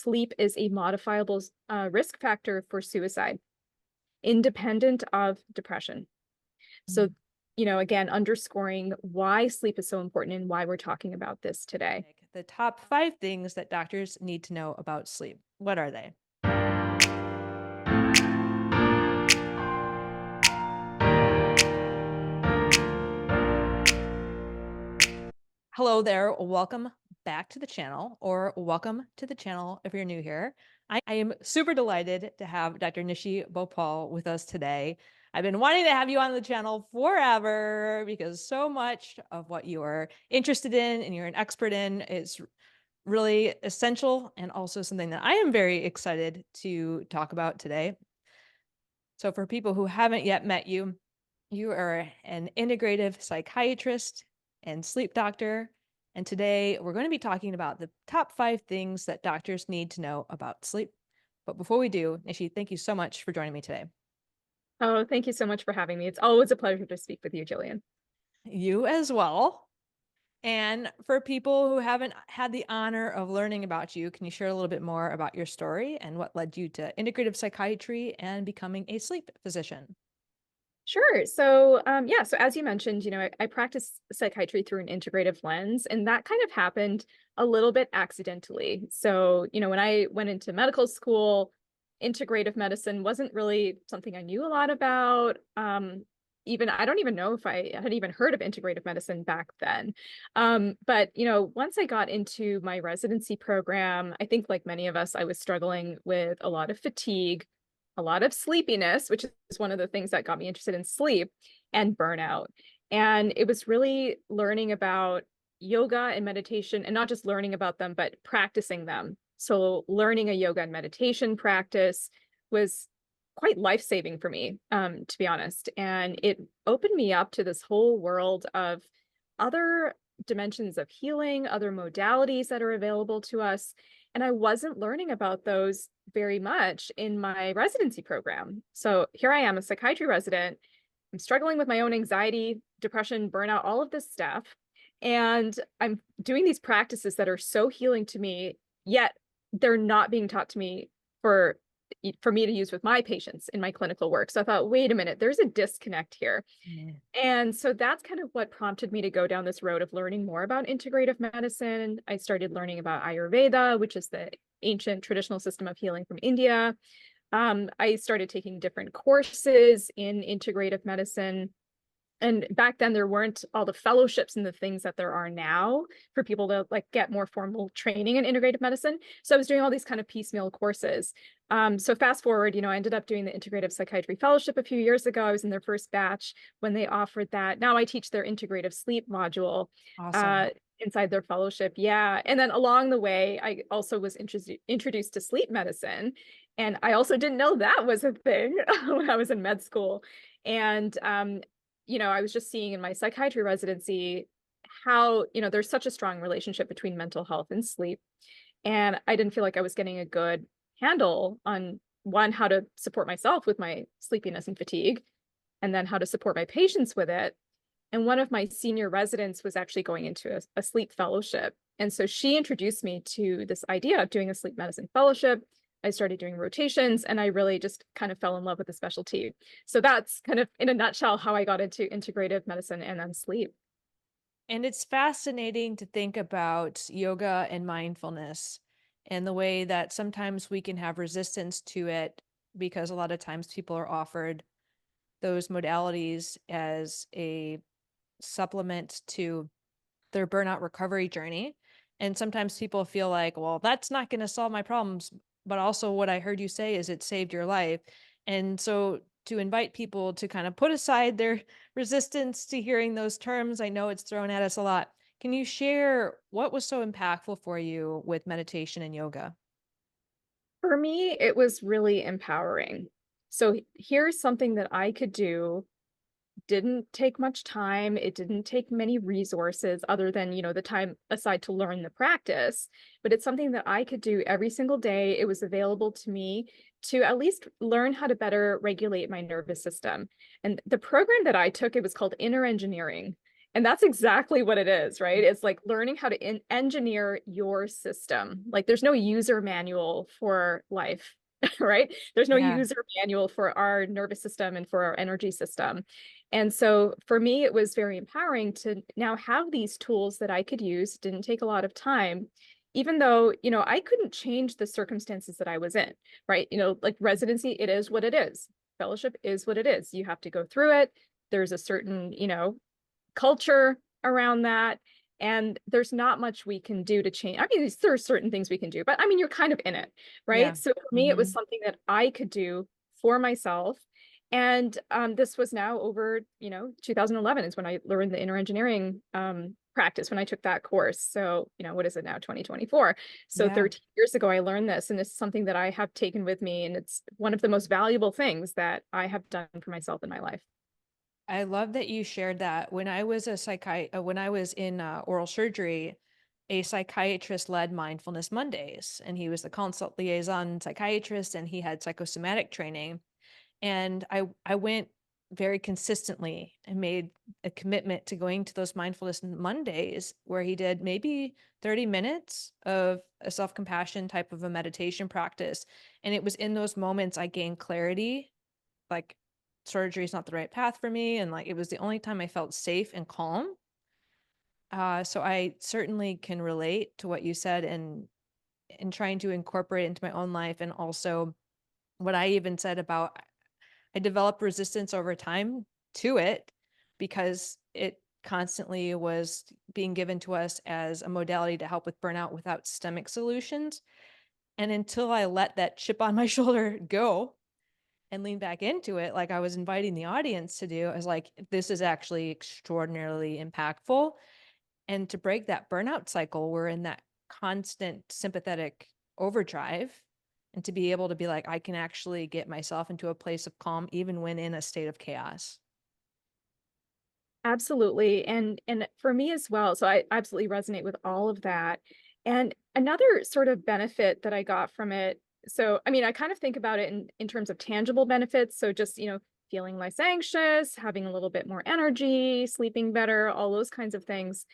sleep is a modifiable risk factor for suicide, independent of depression. So, Mm. again, underscoring why sleep is so important and why we're talking about this today. Like, the top 5 things that doctors need to know about sleep. What are they? Hello there. Welcome back to the channel, or welcome to the channel if you're new here. I am super delighted to have Dr. Nishi Bhopal with us today. I've been wanting to have you on the channel forever because so much of what you are interested in and you're an expert in is really essential and also something that I am very excited to talk about today. So, for people who haven't yet met you, you are an integrative psychiatrist and sleep doctor. And today we're going to be talking about the top 5 things that doctors need to know about sleep. But before we do, Nishi, thank you so much for joining me today. Oh, thank you so much for having me. It's always a pleasure to speak with you, Jillian. You as well. And for people who haven't had the honor of learning about you, can you share a little bit more about your story and what led you to integrative psychiatry and becoming a sleep physician? Sure. So as you mentioned, I practice psychiatry through an integrative lens, and that kind of happened a little bit accidentally. So, when I went into medical school, integrative medicine wasn't really something I knew a lot about. Even I don't even know if I had even heard of integrative medicine back then. But once I got into my residency program, I think like many of us, I was struggling with a lot of fatigue, a lot of sleepiness, which is one of the things that got me interested in sleep, and burnout. And it was really learning about yoga and meditation, and not just learning about them, but practicing them. So learning a yoga and meditation practice was quite life-saving for me, to be honest. And it opened me up to this whole world of other dimensions of healing, other modalities that are available to us. And I wasn't learning about those very much in my residency program. So here I am, a psychiatry resident. I'm struggling with my own anxiety, depression, burnout, all of this stuff. And I'm doing these practices that are so healing to me, yet they're not being taught to me for for me to use with my patients in my clinical work. So I thought, wait a minute, there's a disconnect here. Yeah. And so that's kind of what prompted me to go down this road of learning more about integrative medicine. I started learning about Ayurveda, which is the ancient traditional system of healing from India. I started taking different courses in integrative medicine. And back then there weren't all the fellowships and the things that there are now for people to like get more formal training in integrative medicine. So I was doing all these kind of piecemeal courses. So fast forward, I ended up doing the integrative psychiatry fellowship a few years ago. I was in their first batch when they offered that. Now I teach their integrative sleep module Awesome. uh, inside their fellowship. Yeah. And then along the way, I also was introduced to sleep medicine. And I also didn't know that was a thing when I was in med school. And I was just seeing in my psychiatry residency how, there's such a strong relationship between mental health and sleep. And I didn't feel like I was getting a good handle on one, how to support myself with my sleepiness and fatigue, and then how to support my patients with it. And one of my senior residents was actually going into a sleep fellowship. And so she introduced me to this idea of doing a sleep medicine fellowship. I started doing rotations and I really just kind of fell in love with the specialty. So that's kind of in a nutshell how I got into integrative medicine and then sleep. And it's fascinating to think about yoga and mindfulness and the way that sometimes we can have resistance to it because a lot of times people are offered those modalities as a supplement to their burnout recovery journey. And sometimes people feel like, well, that's not going to solve my problems. But also, what I heard you say is it saved your life. And so, to invite people to kind of put aside their resistance to hearing those terms, I know it's thrown at us a lot. Can you share what was so impactful for you with meditation and yoga? For me, it was really empowering. So here's something that I could do. Didn't take much time. It didn't take many resources other than, the time aside to learn the practice, but it's something that I could do every single day. It was available to me to at least learn how to better regulate my nervous system. And the program that I took, it was called Inner Engineering. And that's exactly what it is, right? It's like learning how to engineer your system. Like there's no user manual for life, right? There's no Yeah. user manual for our nervous system and for our energy system. And so for me, it was very empowering to now have these tools that I could use. Didn't take a lot of time, even though, I couldn't change the circumstances that I was in, right? Like residency, it is what it is. Fellowship is what it is. You have to go through it. There's a certain, culture around that. And there's not much we can do to change. I mean, there are certain things we can do, but I mean, you're kind of in it, right? Yeah. So for me, it was Hmm. something that I could do for myself. And this was now over, 2011 is when I learned the inner engineering practice when I took that course. So, what is it now, 2024? So Yeah. 13 years ago, I learned this, and it's something that I have taken with me. And it's one of the most valuable things that I have done for myself in my life. I love that you shared that. When I was in oral surgery, a psychiatrist led Mindfulness Mondays, and he was the consult liaison psychiatrist, and he had psychosomatic training. And I went very consistently and made a commitment to going to those Mindfulness Mondays where he did maybe 30 minutes of a self-compassion type of a meditation practice. And it was in those moments I gained clarity, like surgery is not the right path for me. And like it was the only time I felt safe and calm. So I certainly can relate to what you said and trying to incorporate it into my own life. And also what I even said about I developed resistance over time to it because it constantly was being given to us as a modality to help with burnout without systemic solutions. And until I let that chip on my shoulder go and lean back into it, like I was inviting the audience to do, I was like, this is actually extraordinarily impactful. And to break that burnout cycle, we're in that constant sympathetic overdrive. And to be able to be like, I can actually get myself into a place of calm, even when in a state of chaos. Absolutely. And for me as well. So I absolutely resonate with all of that. And another sort of benefit that I got from it. So I mean, I kind of think about it in terms of tangible benefits. So just, feeling less anxious, having a little bit more energy, sleeping better, all those kinds of things.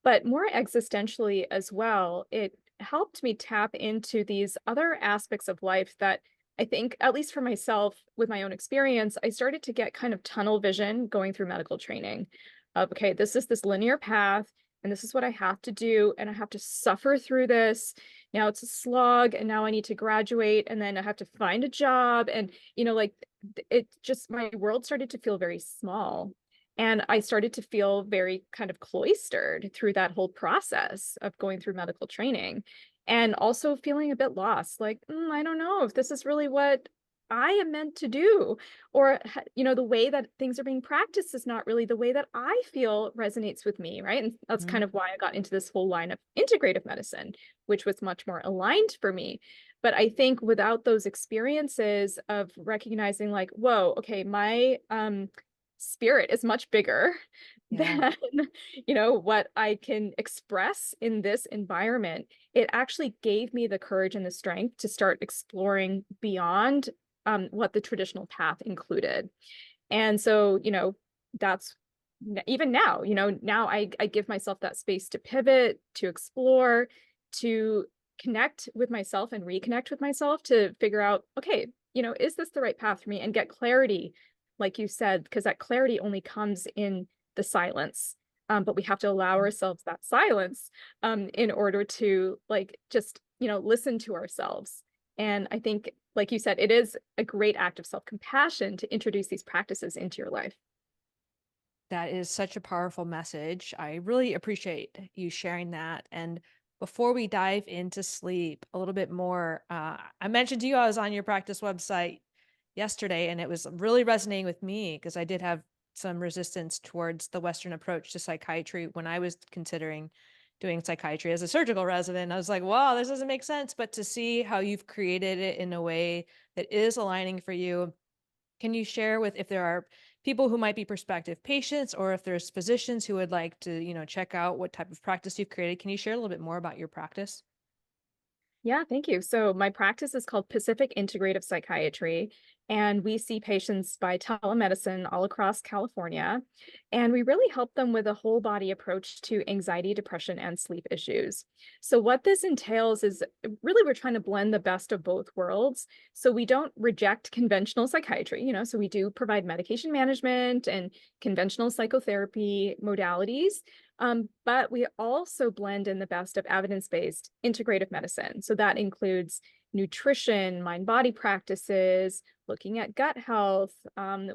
But more existentially as well, it helped me tap into these other aspects of life that I think, at least for myself, with my own experience, I started to get kind of tunnel vision going through medical training of, okay, this is this linear path, and this is what I have to do, and I have to suffer through this. Now it's a slog, and now I need to graduate, and then I have to find a job. And, like it just, my world started to feel very small. And I started to feel very kind of cloistered through that whole process of going through medical training and also feeling a bit lost, like, I don't know if this is really what I am meant to do. Or, the way that things are being practiced is not really the way that I feel resonates with me, right? And that's Mhm. kind of why I got into this whole line of integrative medicine, which was much more aligned for me. But I think without those experiences of recognizing, like, whoa, okay, my spirit is much bigger Yeah. than what I can express in this environment. It actually gave me the courage and the strength to start exploring beyond what the traditional path included. And so, that's even now, now I give myself that space to pivot, to explore, to connect with myself and reconnect with myself to figure out, okay, is this the right path for me, and get clarity, like you said, because that clarity only comes in the silence. But we have to allow ourselves that silence in order to like just, listen to ourselves. And I think, like you said, it is a great act of self-compassion to introduce these practices into your life. That is such a powerful message. I really appreciate you sharing that. And before we dive into sleep a little bit more, I mentioned to you I was on your practice website yesterday, and it was really resonating with me because I did have some resistance towards the Western approach to psychiatry when I was considering doing psychiatry as a surgical resident. I was like, wow, this doesn't make sense. But to see how you've created it in a way that is aligning for you, can you share with if there are people who might be prospective patients or if there's physicians who would like to, check out what type of practice you've created? Can you share a little bit more about your practice? Yeah, thank you. So my practice is called Pacific Integrative Psychiatry, and we see patients by telemedicine all across California. And we really help them with a whole body approach to anxiety, depression, and sleep issues. So what this entails is really we're trying to blend the best of both worlds. So we don't reject conventional psychiatry, so we do provide medication management and conventional psychotherapy modalities. But we also blend in the best of evidence-based integrative medicine. So that includes nutrition, mind-body practices, looking at gut health.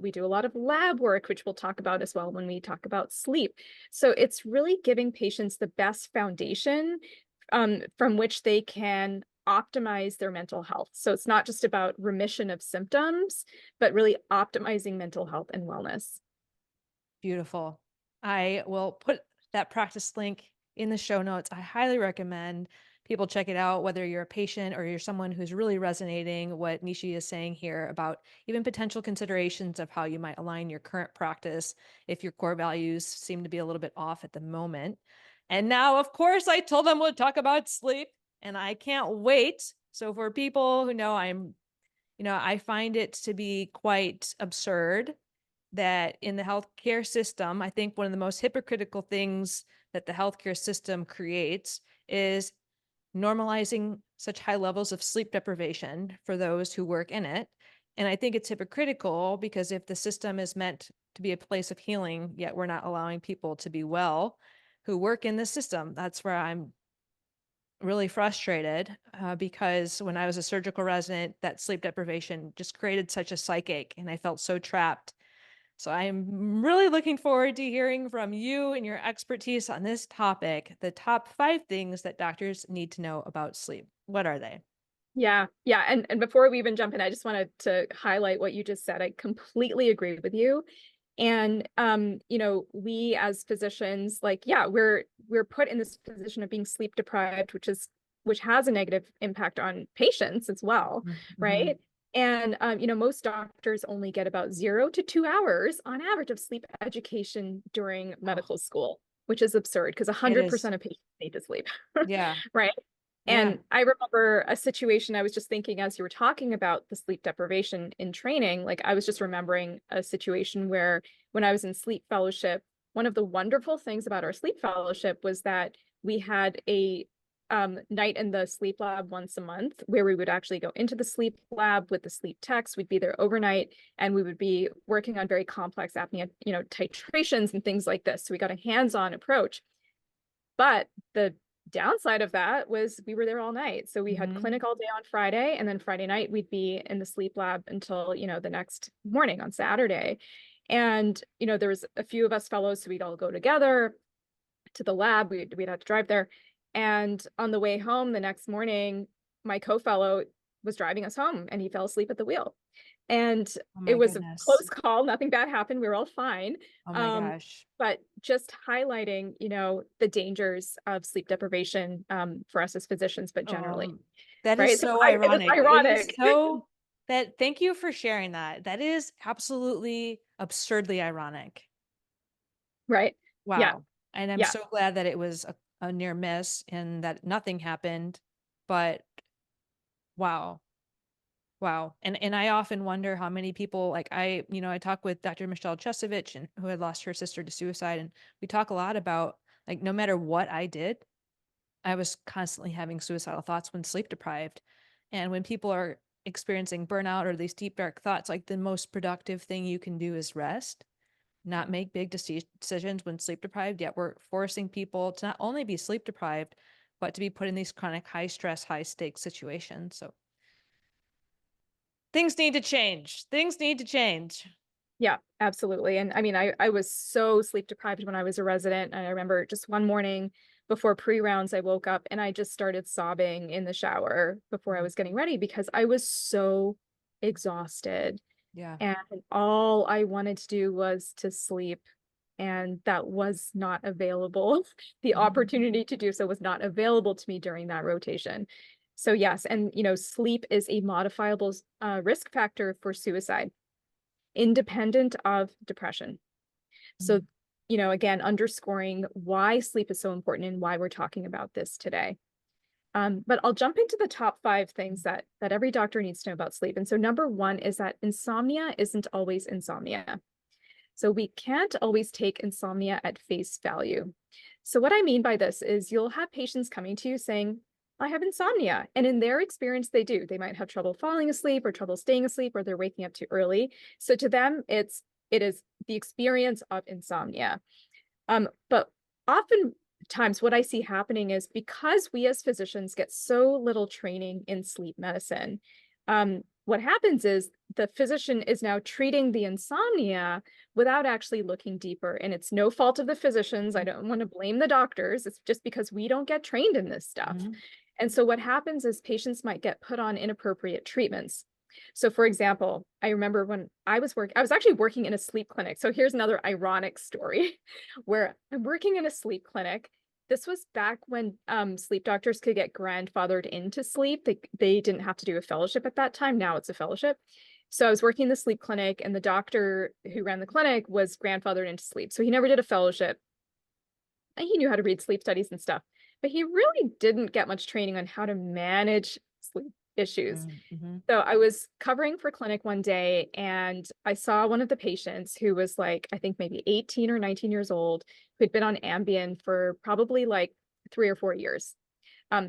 We do a lot of lab work, which we'll talk about as well when we talk about sleep. So it's really giving patients the best foundation from which they can optimize their mental health. So it's not just about remission of symptoms, but really optimizing mental health and wellness. Beautiful. I will put that practice link in the show notes. I highly recommend people check it out, whether you're a patient or you're someone who's really resonating what Nishi is saying here about even potential considerations of how you might align your current practice if your core values seem to be a little bit off at the moment. And now, of course, I told them we'll talk about sleep, and I can't wait. So for people who know I find it to be quite absurd that in the healthcare system, I think one of the most hypocritical things that the healthcare system creates is normalizing such high levels of sleep deprivation for those who work in it. And I think it's hypocritical because if the system is meant to be a place of healing, yet we're not allowing people to be well who work in the system, that's where I'm really frustrated because when I was a surgical resident, that sleep deprivation just created such a psychache and I felt so trapped. So I'm really looking forward to hearing from you and your expertise on this topic, the top 5 things that doctors need to know about sleep. What are they? Yeah, yeah. And before we even jump in, I just wanted to highlight what you just said. I completely agree with you. And we as physicians, like, yeah, we're put in this position of being sleep deprived, which has a negative impact on patients as well, Mm-hmm. right? And most doctors only get about 0 to 2 hours on average of sleep education during Oh, medical school, which is absurd because it is. 100% of patients need to sleep, Yeah. right? Yeah. And I remember a situation I was just thinking as you were talking about the sleep deprivation in training, like I was just remembering a situation where when I was in sleep fellowship, one of the wonderful things about our sleep fellowship was that we had a night in the sleep lab once a month where we would actually go into the sleep lab with the sleep techs. We'd be there overnight and we would be working on very complex apnea, titrations and things like this. So we got a hands-on approach. But the downside of that was we were there all night. So we had Mm-hmm. clinic all day on Friday, and then Friday night we'd be in the sleep lab until, the next morning on Saturday. And, there was a few of us fellows, so we'd all go together to the lab. We'd have to drive there. And on the way home the next morning, my co-fellow was driving us home and he fell asleep at the wheel. And Oh it my was a goodness. close call. Nothing bad happened. We were all fine. Oh my Um, gosh. but just highlighting, the dangers of sleep deprivation for us as physicians, but generally, Um, that is right? So so it is ironic. It is ironic. so that thank you for sharing that. That is absolutely absurdly ironic. Right. Yeah. Wow. And I'm Yeah. so glad that it was a near miss and that nothing happened. But wow. Wow. And I often wonder how many people like I talk with Dr. Michelle Chesovich and who had lost her sister to suicide. And we talk a lot about like no matter what I did, I was constantly having suicidal thoughts when sleep deprived. And when people are experiencing burnout or these deep dark thoughts, like the most productive thing you can do is rest, not make big decisions when sleep deprived. Yet we're forcing people to not only be sleep deprived, but to be put in these chronic high stress, high stakes situations. So things need to change. Things need to change. Yeah, absolutely. And I mean, I was so sleep deprived when I was a resident. And I remember just one morning before pre-rounds, I woke up and I just started sobbing in the shower before I Mhm. was getting ready because I was so exhausted. Yeah. And all I wanted to do was to sleep. And that was not available. The Mhm. opportunity to do so was not available to me during that rotation. So yes, and sleep is a modifiable risk factor for suicide independent of depression. So, Mhm. again, underscoring why sleep is so important and why we're talking about this today. But I'll jump into the top 5 things that every doctor needs to know about sleep. And so number one is that insomnia isn't always insomnia. So we can't always take insomnia at face value. So what I mean by this is you'll have patients coming to you saying, I have insomnia. And in their experience, they do. They might have trouble falling asleep or trouble staying asleep, or they're waking up too early. So to them, it is the experience of insomnia. But oftentimes what I see happening is because we as physicians get so little training in sleep medicine, what happens is the physician is now treating the insomnia without actually looking deeper. And it's no fault of the physicians. I don't want to blame the doctors. It's just because we don't get trained in this stuff. Mm-hmm. And so what happens is patients might get put on inappropriate treatments. So for example, I remember when I was actually working in a sleep clinic. So here's another ironic story where I'm working in a sleep clinic. This was back when sleep doctors could get grandfathered into sleep. They didn't have to do a fellowship at that time. Now it's a fellowship. So I was working in the sleep clinic, and the doctor who ran the clinic was grandfathered into sleep. So he never did a fellowship. And he knew how to read sleep studies and stuff, but he really didn't get much training on how to manage sleep issues. Mm-hmm. So I was covering for clinic one day, and I saw one of the patients who was like, I think maybe 18 or 19 years old, who'd been on Ambien for probably like 3 or 4 years,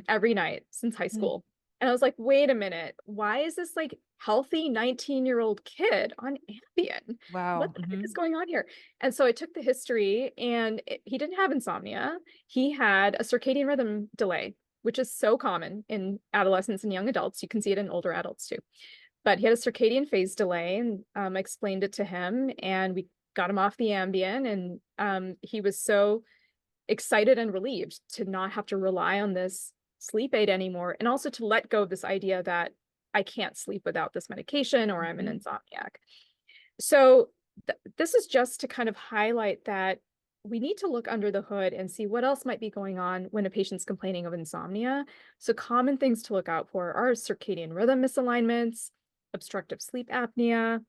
every night since high Mm-hmm. school. And I was like, wait a minute, why is this like healthy 19-year-old kid on Ambien? What Wow. the heck Mm-hmm. is going on here? And so I took the history, and he didn't have insomnia. He had a circadian rhythm delay, which is so common in adolescents and young adults. You can see it in older adults too. But he had a circadian phase delay, and I explained it to him, and we got him off the Ambien, and he was so excited and relieved to not have to rely on this sleep aid anymore, and also to let go of this idea that I can't sleep without this medication or I'm an Mm-hmm. insomniac. So this is just to kind of highlight that we need to look under the hood and see what else might be going on when a patient's complaining of insomnia. So common things to look out for are circadian rhythm misalignments, obstructive sleep apnea,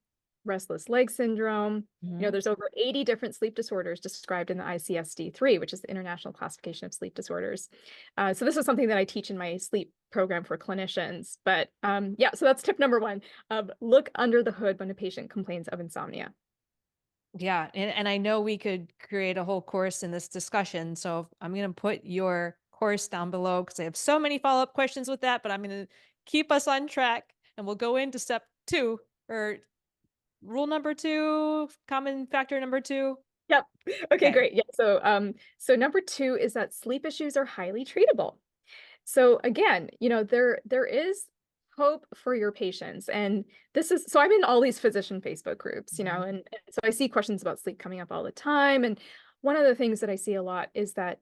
restless leg syndrome. Mm-hmm. There's over 80 different sleep disorders described in the ICSD-3, which is the International Classification of Sleep Disorders. So this is something that I teach in my sleep program for clinicians. But yeah, so that's tip number one. Look under the hood when a patient complains of insomnia. Yeah. And I know we could create a whole course in this discussion. So I'm going to put your course down below because I have so many follow-up questions with that, but I'm going to keep us on track and we'll go into step 2 or rule number 2, common factor number 2. Yep. Okay, Okay. great. Yeah. So number 2 is that sleep issues are highly treatable. So again, there is hope for your patients. And so I'm in all these physician Facebook groups, Mhm. and so I see questions about sleep coming up all the time. And one of the things that I see a lot is that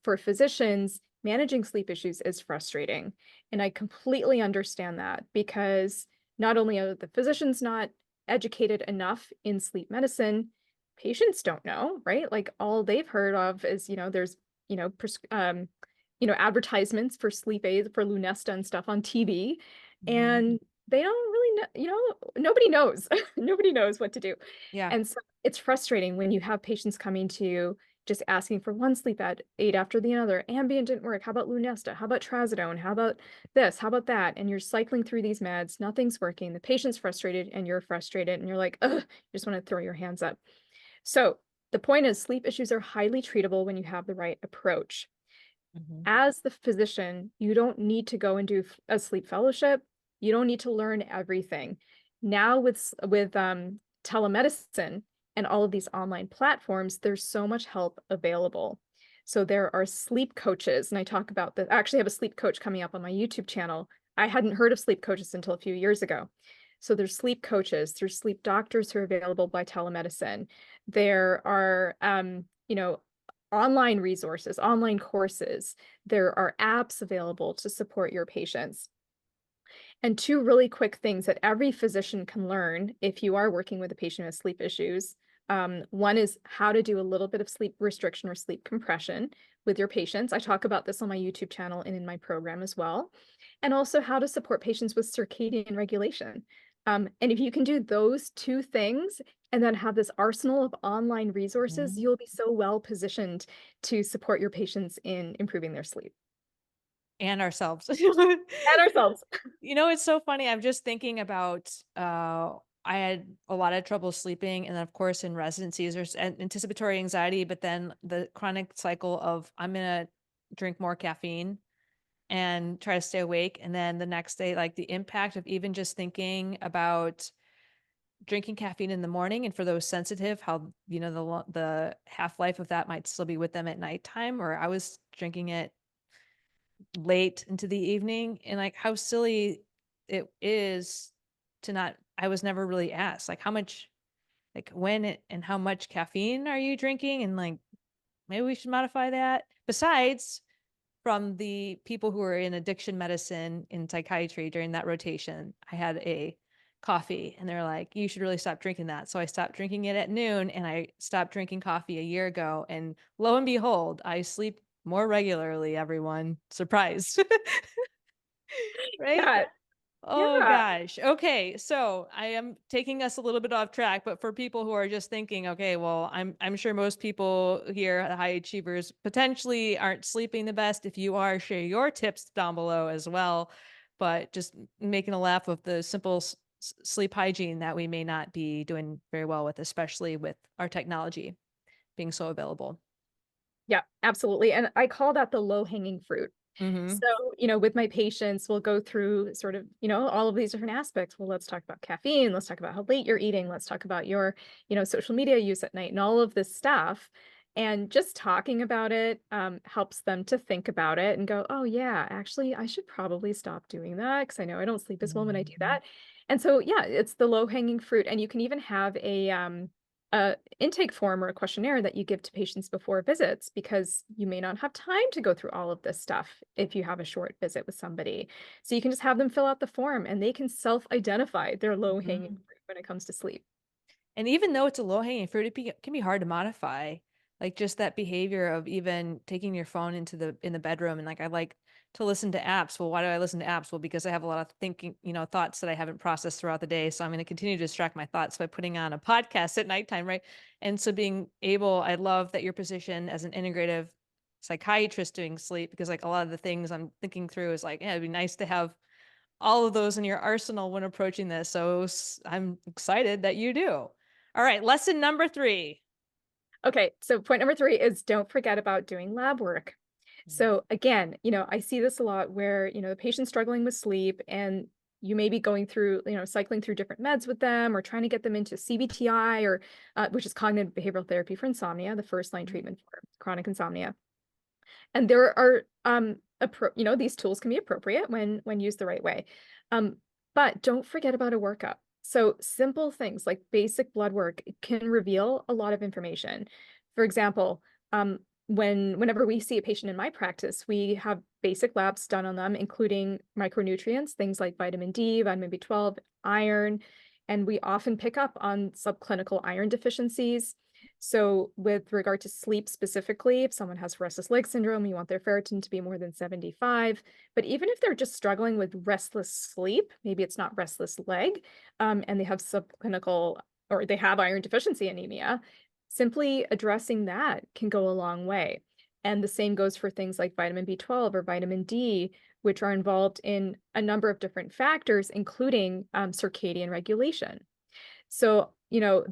for physicians, managing sleep issues is frustrating. And I completely understand that, because not only are the physicians not educated enough in sleep medicine, patients don't know, right? Like all they've heard of is, there's, you know, pres advertisements for sleep aids for Lunesta and stuff on TV, Mhm. and they don't really know, nobody knows. Nobody knows what to do. Yeah. And so it's frustrating when you have patients coming to you just asking for one sleep aid after the other. Ambien didn't work. How about Lunesta? How about Trazodone? How about this? How about that? And you're cycling through these meds. Nothing's working. The patient's frustrated and you're frustrated, and you're like, ugh, you just want to throw your hands up. So the point is, sleep issues are highly treatable when you have the right approach. Mhm. As the physician, you don't need to go and do a sleep fellowship. You don't need to learn everything. Now with telemedicine and all of these online platforms, there's so much help available. So there are sleep coaches, and I talk about that. I actually have a sleep coach coming up on my YouTube channel. I hadn't heard of sleep coaches until a few years ago. So there's sleep coaches, there's sleep doctors who are available by telemedicine. There are, online resources, online courses. There are apps available to support your patients. And 2 really quick things that every physician can learn if you are working with a patient with sleep issues. One is how to do a little bit of sleep restriction or sleep compression with your patients. I talk about this on my YouTube channel and in my program as well. And also how to support patients with circadian regulation. And if you can do those 2 things and then have this arsenal of online resources, Mhm. you'll be so well positioned to support your patients in improving their sleep. and ourselves. And ourselves. It's so funny. I'm just thinking about I had a lot of trouble sleeping, and then of course in residencies there's anticipatory anxiety, but then the chronic cycle of I'm gonna drink more caffeine and try to stay awake, and then the next day, like the impact of even just thinking about drinking caffeine in the morning, and for those sensitive, how the half life of that might still be with them at nighttime, or I was drinking it late into the evening, and like how silly it is to not. I was never really asked like how much, like and how much caffeine are you drinking, and like maybe we should modify that. Besides, from the people who are in addiction medicine in psychiatry during that rotation, I had a coffee and they're like, you should really stop drinking that. So I stopped drinking it at noon and I stopped drinking coffee a year ago. And lo and behold, I sleep more regularly, everyone. Surprise. Right? Yeah. Oh Yeah. gosh. Okay, so I am taking us a little bit off track, but for people who are just thinking, okay, well, I'm sure most people here at High Achievers potentially aren't sleeping the best. If you are, share your tips down below as well. But just making a laugh of the simple sleep hygiene that we may not be doing very well with, especially with our technology being so available. Yeah, absolutely. And I call that the low hanging fruit. Mm-hmm. So, with my patients, we'll go through sort of, all of these different aspects. Well, let's talk about caffeine. Let's talk about how late you're eating. Let's talk about your, social media use at night and all of this stuff. And just talking about it helps them to think about it and go, oh, yeah, actually, I should probably stop doing that because I know I don't sleep as well when I do Mm-hmm. that. And so, yeah, it's the low hanging fruit. And you can even have a intake form or a questionnaire that you give to patients before visits because you may not have time to go through all of this stuff if you have a short visit with somebody. So you can just have them fill out the form and they can self-identify their low-hanging Mm-hmm. fruit when it comes to sleep. And even though it's a low-hanging fruit, can be hard to modify. Like just that behavior of even taking your phone into the bedroom, and like I like to listen to apps. Well, why do I listen to apps? Well, because I have a lot of thinking, thoughts that I haven't processed throughout the day. So I'm going to continue to distract my thoughts by putting on a podcast at nighttime, right? And so being able, I love that your position as an integrative psychiatrist doing sleep, because like a lot of the things I'm thinking through is like, yeah, it'd be nice to have all of those in your arsenal when approaching this. So I'm excited that you do. All right, lesson number 3. Okay, so point number 3 is don't forget about doing lab work. Mm. So again, I see this a lot where, the patient's struggling with sleep and you may be going through, cycling through different meds with them or trying to get them into CBTI or which is cognitive behavioral therapy for insomnia, the first line treatment for chronic insomnia. And there are these tools can be appropriate when used the right way. Um, but don't forget about a workup. So simple things like basic blood work can reveal a lot of information. For example, whenever we see a patient in my practice, we have basic labs done on them, including micronutrients, things like vitamin D, vitamin B12, iron, and we often pick up on subclinical iron deficiencies. So with regard to sleep specifically, if someone has restless leg syndrome, you want their ferritin to be more than 75. But even if they're just struggling with restless sleep, maybe it's not restless leg, and they have subclinical or they have iron deficiency anemia, simply addressing that can go a long way. And the same goes for things like vitamin B12 or vitamin D, which are involved in a number of different factors, including circadian regulation. So,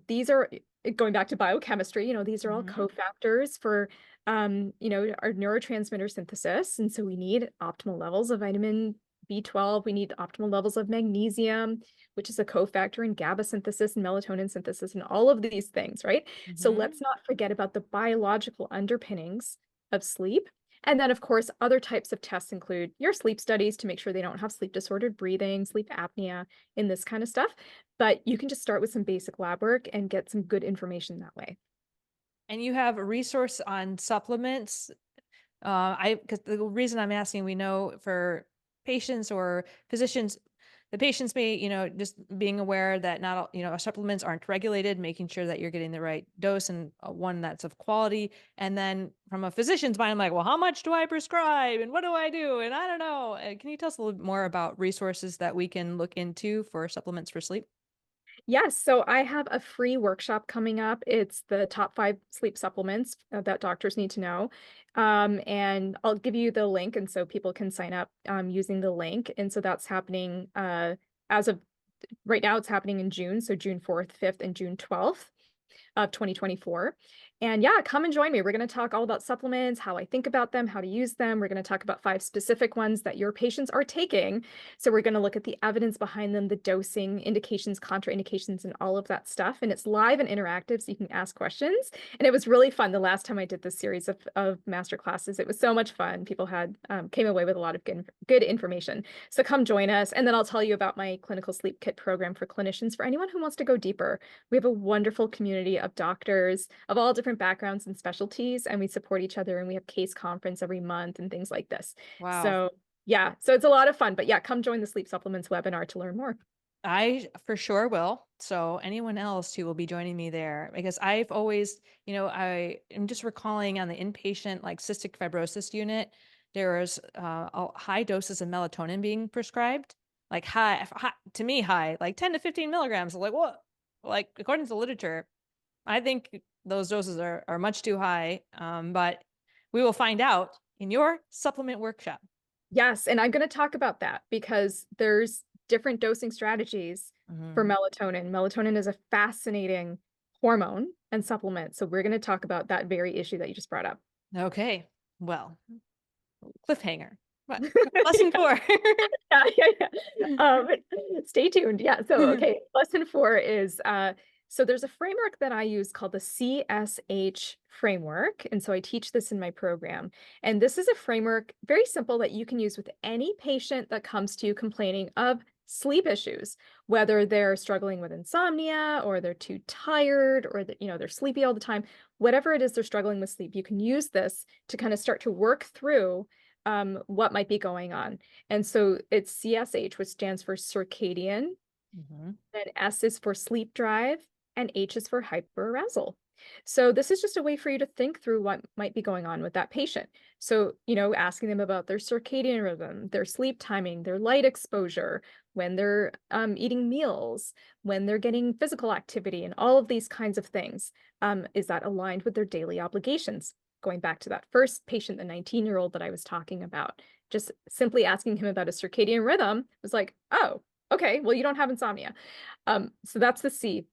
these are going back to biochemistry, these are all Mhm. cofactors for, our neurotransmitter synthesis. And so we need optimal levels of vitamin B12. We need optimal levels of magnesium, which is a cofactor in GABA synthesis and melatonin synthesis and all of these things, right? So Mhm. let's not forget about the biological underpinnings of sleep. And then, of course, other types of tests include your sleep studies to make sure they don't have sleep disordered breathing, sleep apnea, in this kind of stuff. But you can just start with some basic lab work and get some good information that way. And you have a resource on supplements. Because the reason I'm asking, we know for patients or physicians, the patients may, just being aware that not all, supplements aren't regulated, making sure that you're getting the right dose and one that's of quality. And then from a physician's mind, I'm like, well, how much do I prescribe and what do I do? And I don't know. Can you tell us a little bit more about resources that we can look into for supplements for sleep? Yes, so I have a free workshop coming up. It's the top 5 sleep supplements that doctors need to know. And I'll give you the link, and so people can sign up using the link. And so that's happening as of right now, it's happening in June, so June 4th, 5th, and June 12th of 2024. And yeah, come and join me. We're going to talk all about supplements, how I think about them, how to use them. We're going to talk about 5 specific ones that your patients are taking. So we're going to look at the evidence behind them, the dosing, indications, contraindications, and all of that stuff. And it's live and interactive, so you can ask questions. And it was really fun the last time I did this series of master classes. It was so much fun. People had came away with a lot of good information. So come join us. And then I'll tell you about my clinical sleep kit program for clinicians for anyone who wants to go deeper. We have a wonderful community of doctors of all different backgrounds and specialties, and we support each other, and we have case conference every month and things like this. Wow. So yeah, so it's a lot of fun, but yeah, come join the sleep supplements webinar to learn more. I for sure will. So anyone else who will be joining me there, because I've always, I am just recalling on the inpatient like cystic fibrosis unit, there was high doses of melatonin being prescribed, like high to me high, like 10 to 15 milligrams. I'm like what? Like according to the literature, I think those doses are much too high. But we will find out in your supplement workshop. Yes, and I'm going to talk about that because there's different dosing strategies for Mhm. melatonin. Melatonin is a fascinating hormone and supplement, so we're going to talk about that very issue that you just brought up. Okay. Well, cliffhanger. What? Lesson four. Yeah, yeah, yeah. Stay tuned. Yeah. So, okay, lesson 4 is so there's a framework that I use called the CSH framework. And so I teach this in my program. And this is a framework, very simple, that you can use with any patient that comes to you complaining of sleep issues, whether they're struggling with insomnia or they're too tired or that, they're sleepy all the time, whatever it is they're struggling with sleep, you can use this to kind of start to work through what might be going on. And so it's CSH, which stands for circadian, Mhm. then S is for sleep drive, and H is for hyperarousal. So this is just a way for you to think through what might be going on with that patient. So, asking them about their circadian rhythm, their sleep timing, their light exposure, when they're eating meals, when they're getting physical activity, and all of these kinds of things. Is that aligned with their daily obligations? Going back to that first patient, the 19-year-old that I was talking about, just simply asking him about a circadian rhythm was like, oh, okay, well, you don't have insomnia. So that's the C.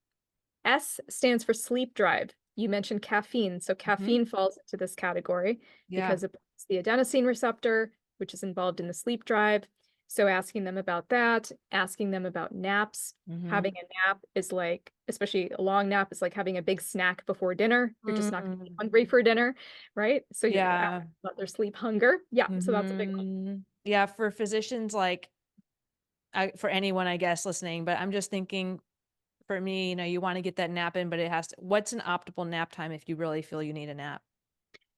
S stands for sleep drive. You mentioned caffeine. So Mhm. caffeine falls into this category Yeah. because it's the adenosine receptor, which is involved in the sleep drive. So asking them about that, asking them about naps. Having Mhm. a nap is like, especially a long nap, is like having a big snack before dinner. You're just not going to be Mm. hungry for dinner, right? So you're asking Yeah. about their sleep hunger. Yeah, so that's a big one. Mhm. Yeah, for physicians, like, for anyone, I guess, listening, but I'm just thinking for me, you want to get that nap in, but what's an optimal nap time if you really feel you need a nap?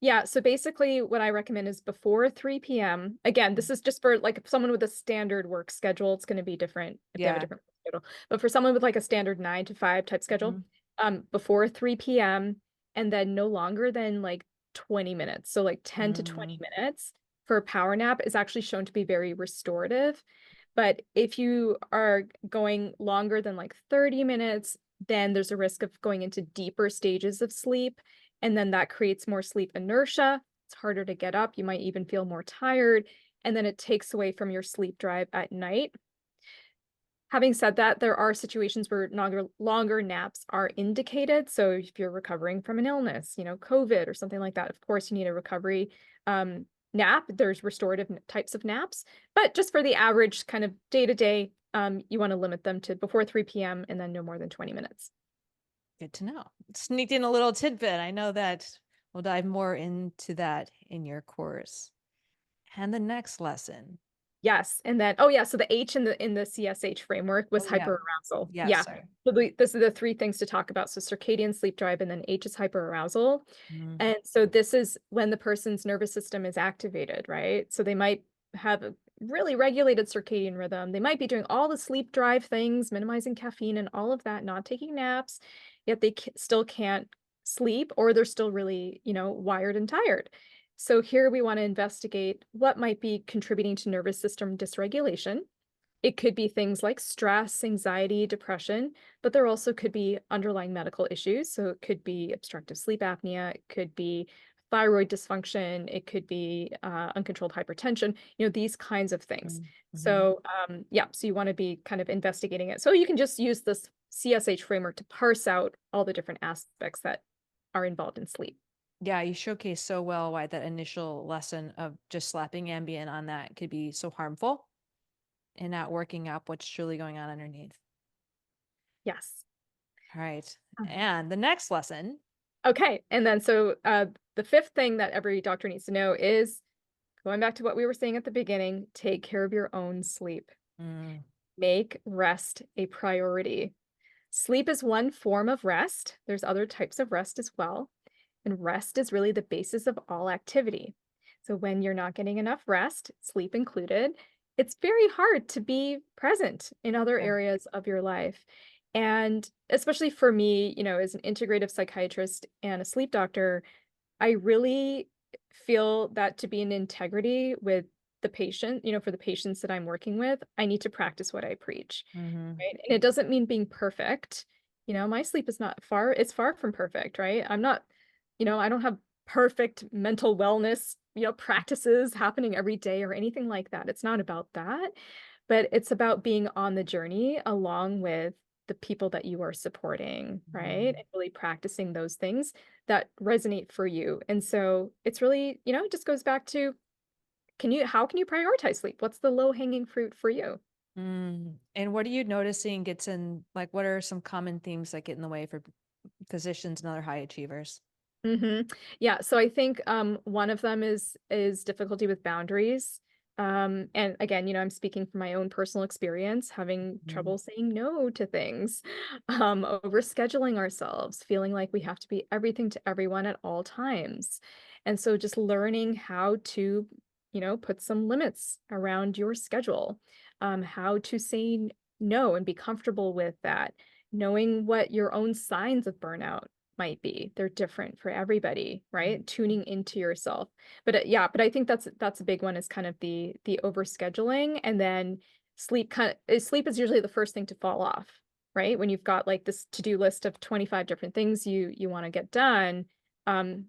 Yeah, so basically what I recommend is before 3 p.m. Again, this Mm. is just for like someone with a standard work schedule. It's going to be different if they have a Yeah. different work schedule. But for someone with like a standard 9 to 5 type schedule, Mhm. before 3 p.m. and then no longer than like 20 minutes. So like 10 to 20 Mm. minutes for a power nap is actually shown to be very restorative. But if you are going longer than like 30 minutes, then there's a risk of going into deeper stages of sleep. And then that creates more sleep inertia. It's harder to get up. You might even feel more tired. And then it takes away from your sleep drive at night. Having said that, there are situations where longer naps are indicated. So if you're recovering from an illness, COVID or something like that, of course you need a recovery nap. There's restorative types of naps, but just for the average kind of day to day, you want to limit them to before 3 p.m. and then no more than 20 minutes. Good to know. Sneaked in a little tidbit. I know that we'll dive more into that in your course. And the next lesson. Yes, and then oh yeah, so the H in the CSH framework was Oh, yeah. hyperarousal. Yes, Yeah. sorry. So this is the 3 things to talk about. So circadian sleep drive, and then H is hyperarousal. Mhm. And so this is when the person's nervous system is activated, right? So they might have a really regulated circadian rhythm. They might be doing all the sleep drive things, minimizing caffeine and all of that, not taking naps, yet they still can't sleep, or they're still really, wired and tired. So here we want to investigate what might be contributing to nervous system dysregulation. It could be things like stress, anxiety, depression, but there also could be underlying medical issues. So it could be obstructive sleep apnea, it could be thyroid dysfunction, it could be uncontrolled hypertension, these kinds of things. Mm-hmm. So, yeah, so you want to be kind of investigating it. So you can just use this CSH framework to parse out all the different aspects that are involved in sleep. Yeah, you showcase so well why that initial lesson of just slapping Ambien on that could be so harmful and not working up what's truly going on underneath. Yes. All right. And the next lesson. Okay. And then so the fifth thing that every doctor needs to know is going back to what we were saying at the beginning, take care of your own sleep. Mm, Make rest a priority. Sleep is one form of rest. There's other types of rest as well. And rest is really the basis of all activity. So when you're not getting enough rest, sleep included, it's very hard to be present in other yeah. areas of your life. And especially for me, as an integrative psychiatrist and a sleep doctor, I really feel that to be in integrity with the patient, for the patients that I'm working with, I need to practice what I preach, Mm-hmm. right? And it doesn't mean being perfect. My sleep is not far, it's far from perfect, right? I'm not, I don't have perfect mental wellness, practices happening every day or anything like that. It's not about that, but it's about being on the journey along with the people that you are supporting, right? Mm-hmm. And really practicing those things that resonate for you. And so it's really, it just goes back to how can you prioritize sleep? What's the low-hanging fruit for you? Mm. And what are you noticing gets in, like, what are some common themes that get in the way for physicians and other high achievers? Yeah, so I think one of them is difficulty with boundaries. And again, I'm speaking from my own personal experience, having Mhm. trouble saying no to things, overscheduling ourselves, feeling like we have to be everything to everyone at all times. And so just learning how to, put some limits around your schedule, how to say no and be comfortable with that, knowing what your own signs of burnout might be. They're different for everybody, right? Tuning into yourself. But yeah, but I think that's a big one is kind of the overscheduling, and then sleep is usually the first thing to fall off, right? When you've got like this to-do list of 25 different things you want to get done,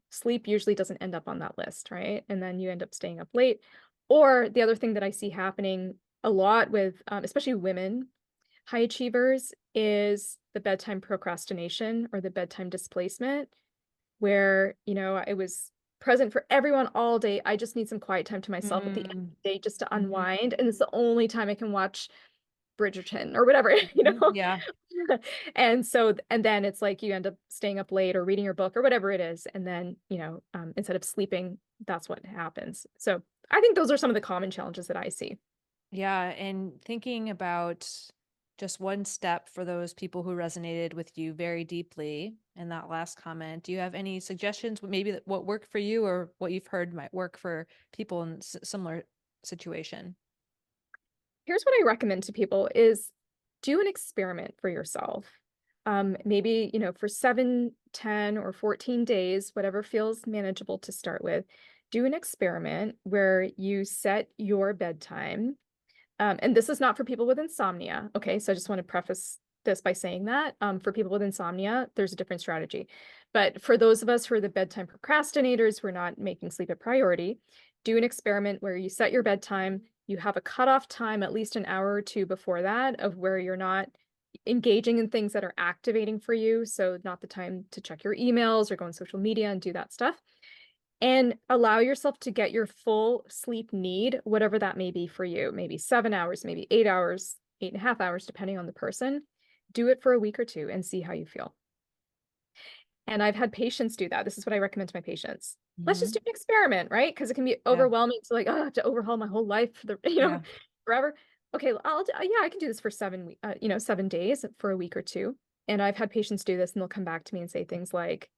sleep usually doesn't end up on that list, right? And then you end up staying up late. Or the other thing that I see happening a lot with especially women high achievers is the bedtime procrastination or the bedtime displacement, where, I was present for everyone all day. I just need some quiet time to myself at the end of Mm. the day just to Mhm. unwind. And it's the only time I can watch Bridgerton or whatever, Mhm. Yeah. And so, and then it's like you end up staying up late or reading your book or whatever it is. And then, instead of sleeping, that's what happens. So I think those are some of the common challenges that I see. Yeah. And thinking about just one step for those people who resonated with you very deeply in that last comment, do you have any suggestions, maybe what worked for you or what you've heard might work for people in similar situation? Here's what I recommend to people is do an experiment for yourself. Maybe, for 7, 10, or 14 days, whatever feels manageable to start with, do an experiment where you set your bedtime. And this is not for people with insomnia. Okay, so I just want to preface this by saying that for people with insomnia, there's a different strategy. But for those of us who are the bedtime procrastinators, who are not making sleep a priority, do an experiment where you set your bedtime. You have a cutoff time, at least an hour or two before that, of where you're not engaging in things that are activating for you. So, not the time to check your emails or go on social media and do that stuff, and allow yourself to get your full sleep need, whatever that may be for you, maybe 7 hours, maybe 8 hours, 8.5 hours, depending on the person. Do it for a week or two and see how you feel. And I've had patients do that. This is what I recommend to my patients. Let's just do Hmm. an experiment, right? Because it can be Yeah. overwhelming to like, oh, I have to overhaul my whole life for the, Yeah. forever. Okay, yeah, I can do this for 7 days for a week or two. And I've had patients do this and they'll come back to me and say things like,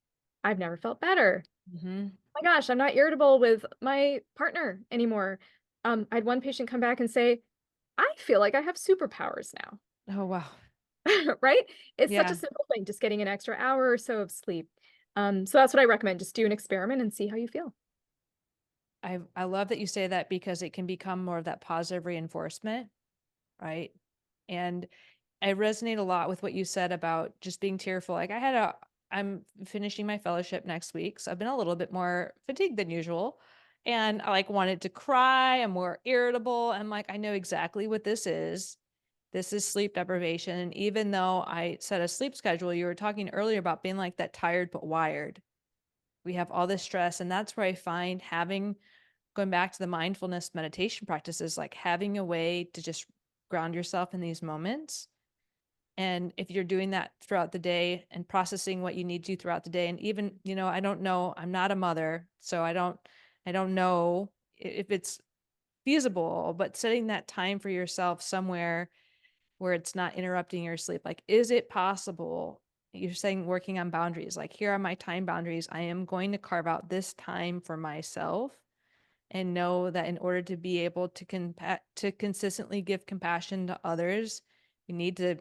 I've never felt better. Hmm. My gosh, I'm not irritable with my partner anymore. I had one patient come back and say, I feel like I have superpowers now, Oh, wow. right? It's such a Yeah. simple thing, just getting an extra hour or so of sleep. So that's what I recommend. Just do an experiment and see how you feel. I love that you say that because it can become more of that positive reinforcement right? And I resonate a lot with what you said about just being tearful. Like I'm finishing my fellowship next week, so I've been a little bit more fatigued than usual. And I like wanted to cry. I'm more irritable. I'm like, I know exactly what this is. This is sleep deprivation. And even though I set a sleep schedule, you were talking earlier about being like that tired but wired. We have all this stress. And that's where I find going back to the mindfulness meditation practices, like having a way to just ground yourself in these moments. And if you're doing that throughout the day and processing what you need to throughout the day, and even, I don't know, I'm not a mother, so I don't know if it's feasible, but setting that time for yourself somewhere where it's not interrupting your sleep. Like, is it possible? You're saying working on boundaries, like, here are my time boundaries. I am going to carve out this time for myself, and know that in order to be able to consistently give compassion to others, you need to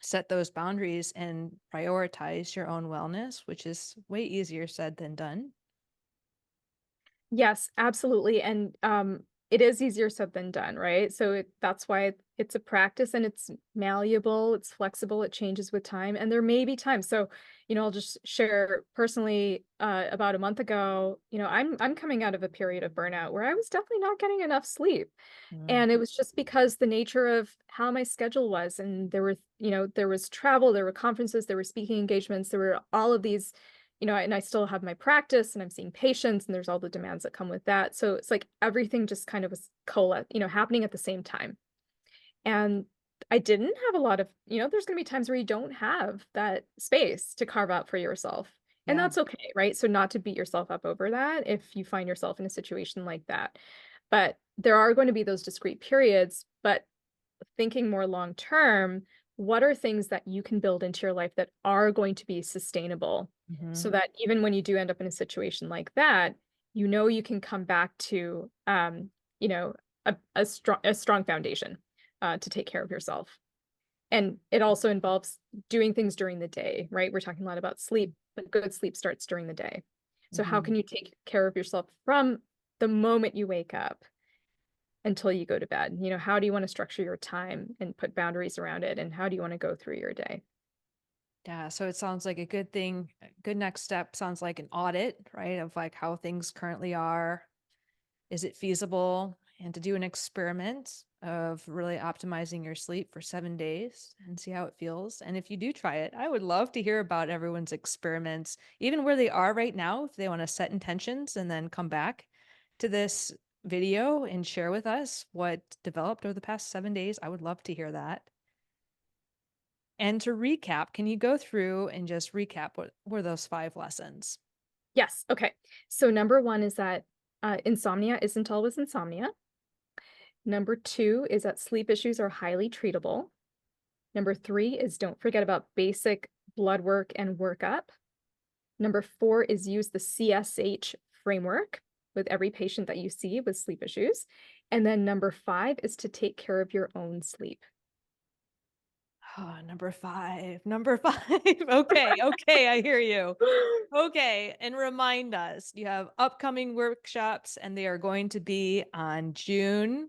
set those boundaries and prioritize your own wellness, which is way easier said than done. Yes, absolutely. And it is easier said than done, right? So that's why it's a practice, and it's malleable, it's flexible, it changes with time. And there may be times. So, I'll just share personally, about a month ago, I'm coming out of a period of burnout where I was definitely not getting enough sleep. Mm. And it was just because the nature of how my schedule was. And there was travel, there were conferences, there were speaking engagements, there were all of these, and I still have my practice, and I'm seeing patients, and there's all the demands that come with that. So it's like everything just kind of was happening at the same time. And I didn't have a lot of, there's going to be times where you don't have that space to carve out for yourself. And Yeah. that's okay, right? So not to beat yourself up over that if you find yourself in a situation like that. But there are going to be those discrete periods. But thinking more long term, what are things that you can build into your life that are going to be sustainable, Hmm. so that even when you do end up in a situation like that, you can come back to you know a strong foundation to take care of yourself. And it also involves doing things during the day, right? We're talking a lot about sleep, but good sleep starts during the day. So how Hmm. can you take care of yourself from the moment you wake up until you go to bed? How do you want to structure your time and put boundaries around it? And how do you want to go through your day? Yeah. So it sounds like a good thing. A good next step sounds like an audit, right? Of like how things currently are. Is it feasible? And to do an experiment of really optimizing your sleep for 7 days and see how it feels. And if you do try it, I would love to hear about everyone's experiments, even where they are right now, if they want to set intentions and then come back to this video and share with us what developed over the past 7 days. I would love to hear that. And to recap, can you go through and just recap what were those 5 lessons? Yes. Okay. So number one is that insomnia isn't always insomnia. Number two is that sleep issues are highly treatable. Number three is don't forget about basic blood work and workup. Number four is use the CSH framework with every patient that you see with sleep issues. And then number five is to take care of your own sleep. Oh, number 5. Number 5. Okay, okay, I hear you. Okay, and remind us, you have upcoming workshops and they are going to be on June.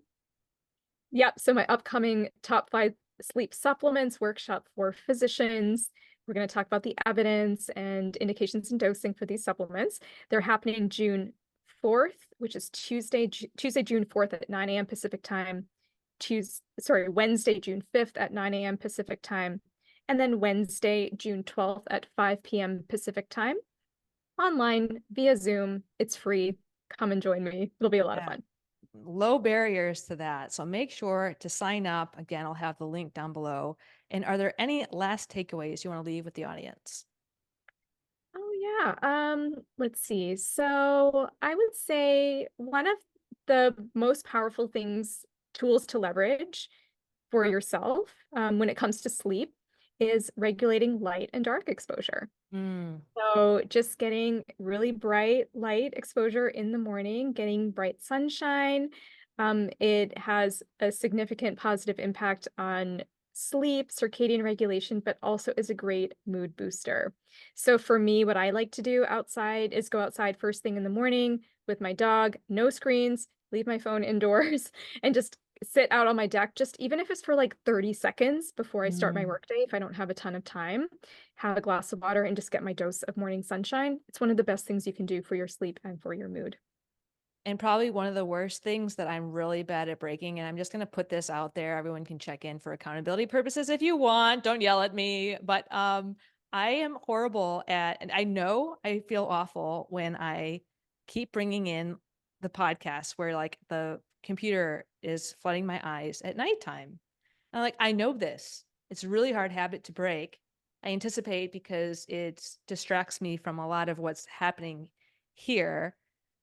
Yep. So my upcoming top 5 sleep supplements workshop for physicians. We're going to talk about the evidence and indications and dosing for these supplements. They're happening June 4th, which is Tuesday, June 4th at 9 a.m. Pacific time. Wednesday, June 5th at 9 a.m. Pacific time. And then Wednesday, June 12th at 5 p.m. Pacific time. Online via Zoom. It's free. Come and join me. It'll be a lot of Yeah. fun. Low barriers to that. So make sure to sign up. Again, I'll have the link down below. And are there any last takeaways you want to leave with the audience? Oh yeah. Let's see. So I would say one of the most powerful tools to leverage for yourself, when it comes to sleep, is regulating light and dark exposure. Mm, So just getting really bright light exposure in the morning, getting bright sunshine, it has a significant positive impact on sleep, circadian regulation, but also is a great mood booster. So for me, what I like to do outside is go outside first thing in the morning with my dog, no screens, leave my phone indoors, and just sit out on my deck, just even if it's for like 30 seconds before I start my Mm. workday, if I don't have a ton of time, have a glass of water and just get my dose of morning sunshine. It's one of the best things you can do for your sleep and for your mood. And probably one of the worst things that I'm really bad at breaking, and I'm just going to put this out there. Everyone can check in for accountability purposes if you want. Don't yell at me. But I am horrible at, and I know I feel awful when I keep bringing in the podcast where like the computer is flooding my eyes at nighttime. And like, I know this. It's a really hard habit to break. I anticipate because it distracts me from a lot of what's happening here.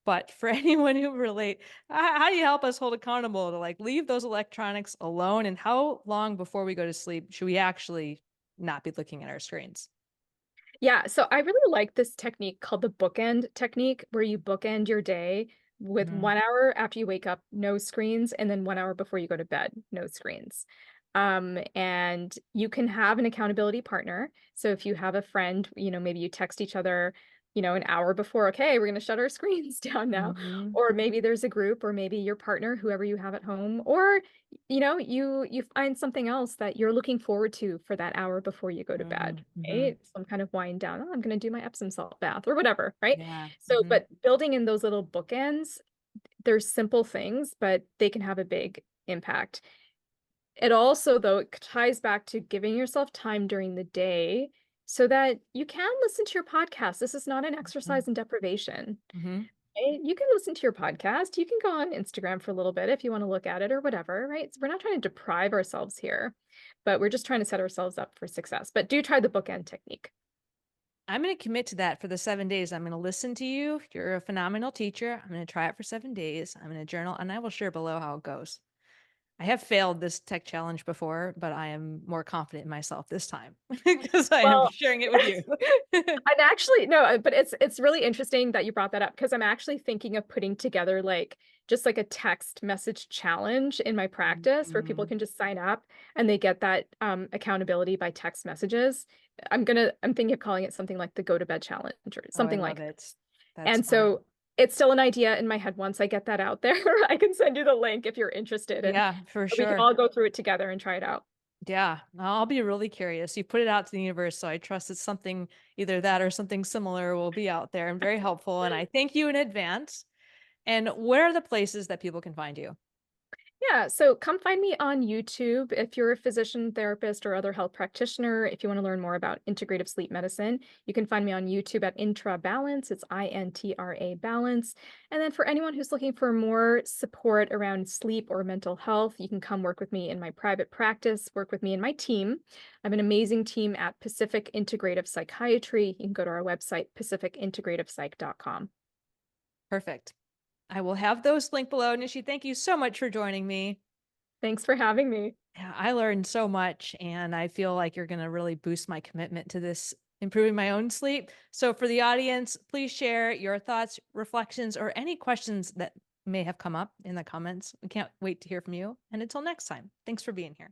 But for anyone who relate, how do you help us hold accountable to like leave those electronics alone? And how long before we go to sleep should we actually not be looking at our screens? Yeah, so I really like this technique called the bookend technique, where you bookend your day with Mhm. 1 hour after you wake up, no screens, and then 1 hour before you go to bed, no screens. And you can have an accountability partner. So if you have a friend, maybe you text each other, an hour before, okay, we're going to shut our screens down now. Mhm. Or maybe there's a group, or maybe your partner, whoever you have at home, or you find something else that you're looking forward to for that hour before you go to bed, Mhm. Mhm. right? Some kind of wind down. Oh, I'm going to do my Epsom salt bath or whatever, right? Yeah. So, Mhm. but building in those little bookends, they're simple things, but they can have a big impact. It also, though, it ties back to giving yourself time during the day so that you can listen to your podcast. This is not an Mhm. exercise in deprivation. Mhm. You can listen to your podcast. You can go on Instagram for a little bit if you want to look at it or whatever, right? So we're not trying to deprive ourselves here, but we're just trying to set ourselves up for success. But do try the bookend technique. I'm going to commit to that for the 7 days. I'm going to listen to you. You're a phenomenal teacher. I'm going to try it for 7 days. I'm going to journal and I will share below how it goes. I have failed this tech challenge before, but I am more confident in myself this time because I am Well, sharing it with you. I'm actually no, but it's really interesting that you brought that up because I'm actually thinking of putting together like just like a text message challenge in my practice where people Mhm. can just sign up and they get that accountability by text messages. I'm thinking of calling it something like the go to bed challenge or Oh, I something love like it. that. That's And smart. so it's still an idea in my head. Once I get that out there, I can send you the link if you're interested and Yeah, for we can sure. all go through it together and try it out. Yeah, I'll be really curious. You put it out to the universe, so I trust it's something either that or something similar will be out there and very helpful. And I thank you in advance. And where are the places that people can find you? Yeah, so come find me on YouTube if you're a physician, therapist, or other health practitioner. If you want to learn more about integrative sleep medicine, you can find me on YouTube at Intra Balance. It's INTRA Balance. And then for anyone who's looking for more support around sleep or mental health, you can come work with me in my private practice, work with me and my team. I have an amazing team at Pacific Integrative Psychiatry. You can go to our website, pacificintegrativepsych.com. Perfect. I will have those linked below. Nishi, thank you so much for joining me. Thanks for having me. Yeah, I learned so much, and I feel like you're going to really boost my commitment to this improving my own sleep. So, for the audience, please share your thoughts, reflections, or any questions that may have come up in the comments. We can't wait to hear from you. And until next time, thanks for being here.